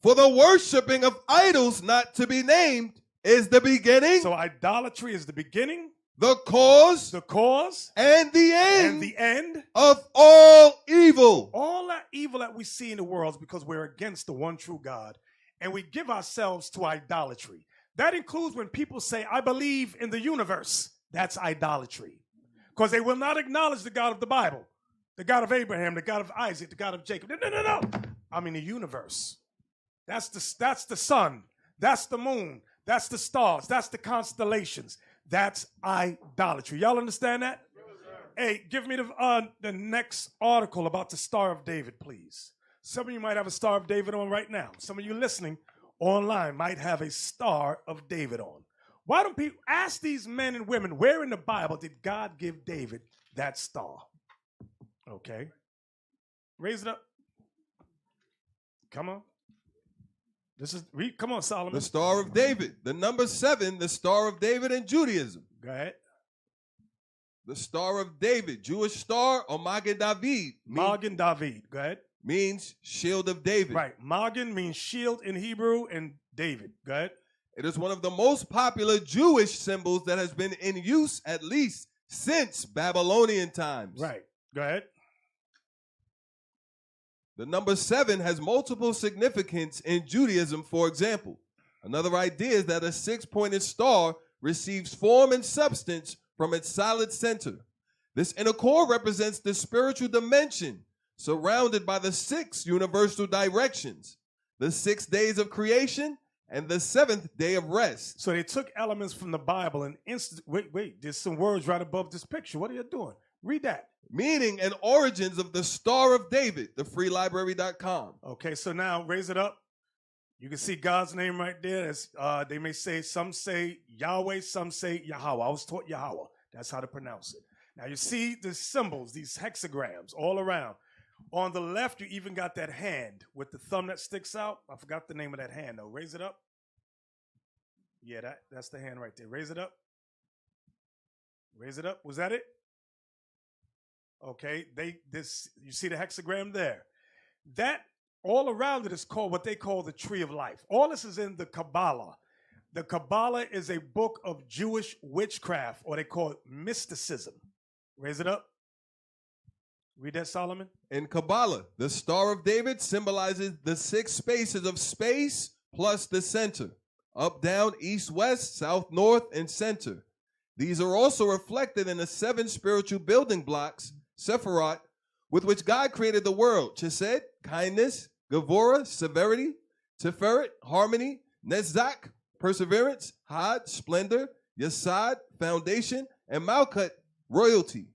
For the worshiping of idols not to be named is the beginning. So idolatry is the beginning, the cause, and the end, the end of all evil. All that evil that we see in the world is because we're against the one true God, and we give ourselves to idolatry. That includes when people say, I believe in the universe. That's idolatry. Because they will not acknowledge the God of the Bible, the God of Abraham, the God of Isaac, the God of Jacob. No. I mean the universe. That's the sun. That's the moon. That's the stars. That's the constellations. That's idolatry. Y'all understand that? Hey, give me the next article about the Star of David, please. Some of you might have a Star of David on right now. Some of you listening online might have a Star of David on. Why don't people ask these men and women, where in the Bible did God give David that star? Okay. Raise it up. Come on. Come on, Solomon. The Star of David. The number 7, the Star of David in Judaism. Go ahead. The Star of David, Jewish star, or Magen David. Magen David. Go ahead. Means shield of David. Right. Magen means shield in Hebrew, and David. Go ahead. It is one of the most popular Jewish symbols that has been in use at least since Babylonian times. Right. Go ahead. The number 7 has multiple significance in Judaism, for example. Another idea is that a 6-pointed star receives form and substance from its solid center. This inner core represents the spiritual dimension surrounded by the 6 universal directions, the 6 days of creation, and the 7th day of rest. So they took elements from the Bible and wait, there's some words right above this picture. What are you doing? Read that. Meaning and origins of the Star of David, thefreelibrary.com. Okay, so now raise it up. You can see God's name right there. They may say, some say Yahweh, some say Yahweh. I was taught Yahweh. That's how to pronounce it. Now you see the symbols, these hexagrams all around. On the left, you even got that hand with the thumb that sticks out. I forgot the name of that hand, though. Raise it up. Yeah, that's the hand right there. Raise it up. Raise it up. Was that it? Okay, you see the hexagram there. That all around it is called what they call the tree of life. All this is in the Kabbalah. The Kabbalah is a book of Jewish witchcraft, or they call it mysticism. Raise it up. Read that, Solomon. In Kabbalah, the Star of David symbolizes the 6 spaces of space plus the center. Up, down, east, west, south, north, and center. These are also reflected in the 7 spiritual building blocks, Sephirot, with which God created the world. Chesed, kindness, Gevurah, severity, Tiferet, harmony, Netzach, perseverance, Had, splendor, Yesod, foundation, and Malkut, royalty.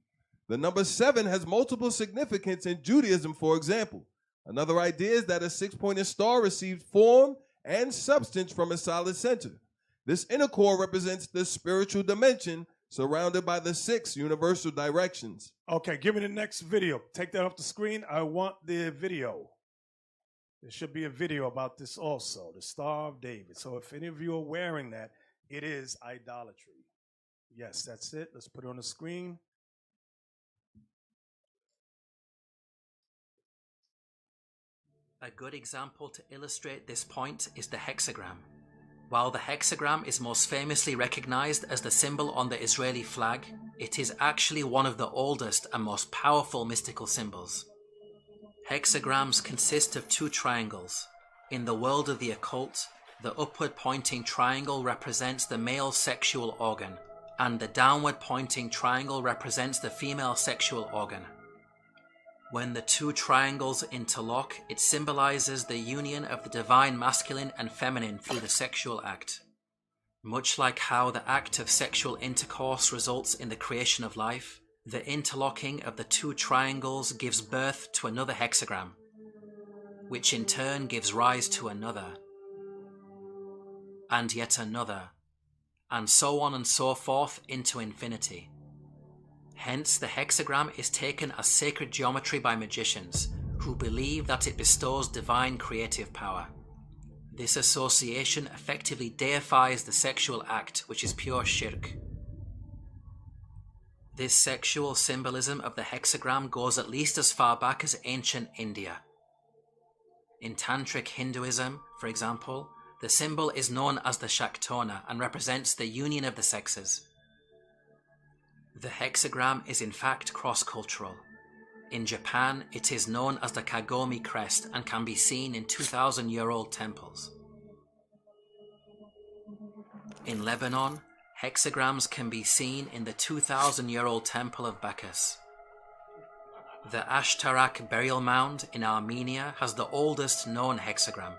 The number 7 has multiple significance in Judaism, for example. Another idea is that a 6-pointed star received form and substance from a solid center. This inner core represents the spiritual dimension surrounded by the 6 universal directions. Okay, give me the next video. Take that off the screen. I want the video. There should be a video about this also, the Star of David. So if any of you are wearing that, it is idolatry. Yes, that's it. Let's put it on the screen. A good example to illustrate this point is the hexagram. While the hexagram is most famously recognized as the symbol on the Israeli flag, it is actually one of the oldest and most powerful mystical symbols. Hexagrams consist of 2 triangles. In the world of the occult, the upward pointing triangle represents the male sexual organ, and the downward pointing triangle represents the female sexual organ. When the 2 triangles interlock, it symbolizes the union of the divine masculine and feminine through the sexual act. Much like how the act of sexual intercourse results in the creation of life, the interlocking of the 2 triangles gives birth to another hexagram, which in turn gives rise to another, and yet another, and so on and so forth into infinity. Hence, the hexagram is taken as sacred geometry by magicians, who believe that it bestows divine creative power. This association effectively deifies the sexual act, which is pure shirk. This sexual symbolism of the hexagram goes at least as far back as ancient India. In Tantric Hinduism, for example, the symbol is known as the Shaktona and represents the union of the sexes. The hexagram is in fact cross-cultural. In Japan, it is known as the Kagome crest and can be seen in 2,000-year-old temples. In Lebanon, hexagrams can be seen in the 2,000-year-old temple of Bacchus. The Ashtarak burial mound in Armenia has the oldest known hexagram.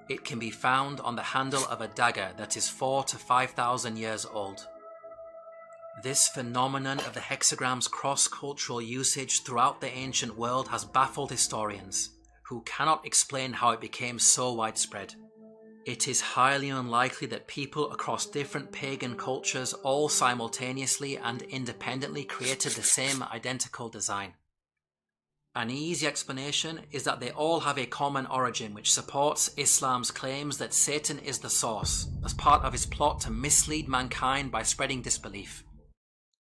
It can be found on the handle of a dagger that is 4,000 to 5,000 years old. This phenomenon of the hexagram's cross-cultural usage throughout the ancient world has baffled historians, who cannot explain how it became so widespread. It is highly unlikely that people across different pagan cultures all simultaneously and independently created the same identical design. An easy explanation is that they all have a common origin which supports Islam's claims that Satan is the source, as part of his plot to mislead mankind by spreading disbelief.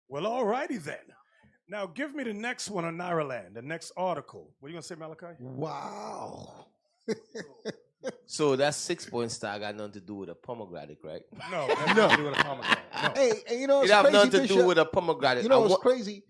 Well, alrighty then. Now give me the next one on Nairaland, the next article. What are you going to say, Malachi? Wow. So that 6-point star got nothing to do with a pomegranate, right? No, that has nothing to do with a pomegranate. No. Hey, you know, It it's have crazy, nothing to Bishop. do with a pomegranate. You know what's crazy?